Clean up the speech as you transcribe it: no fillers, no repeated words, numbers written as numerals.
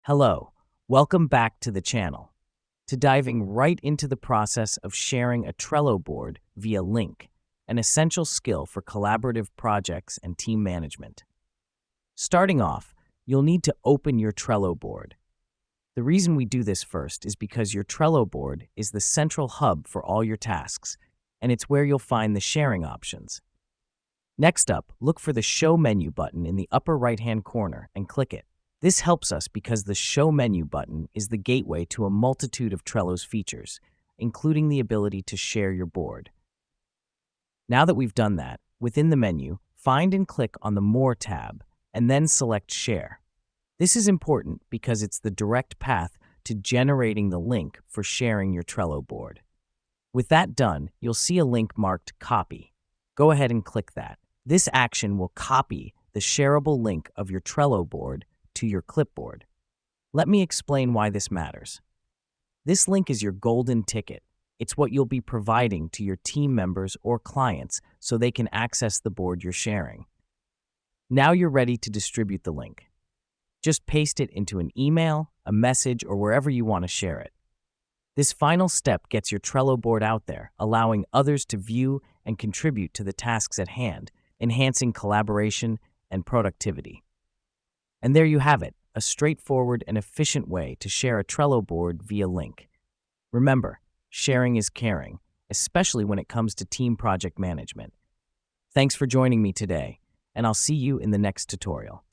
Hello, welcome back to the channel. To diving right into the process of sharing a Trello board via link, an essential skill for collaborative projects and team management. Starting off, you'll need to open your Trello board. The reason we do this first is because your Trello board is the central hub for all your tasks, and it's where you'll find the sharing options. Next up, look for the Show menu button in the upper right-hand corner and click it. This helps us because the Show menu button is the gateway to a multitude of Trello's features, including the ability to share your board. Now that we've done that, within the menu, find and click on the More tab, and then select Share. This is important because it's the direct path to generating the link for sharing your Trello board. With that done, you'll see a link marked Copy. Go ahead and click that. This action will copy the shareable link of your Trello board to your clipboard. Let me explain why this matters. This link is your golden ticket. It's what you'll be providing to your team members or clients so they can access the board you're sharing. Now you're ready to distribute the link. Just paste it into an email, a message, or wherever you want to share it. This final step gets your Trello board out there, allowing others to view and contribute to the tasks at hand, enhancing collaboration and productivity. And there you have it, a straightforward and efficient way to share a Trello board via link. Remember, sharing is caring, especially when it comes to team project management. Thanks for joining me today, and I'll see you in the next tutorial.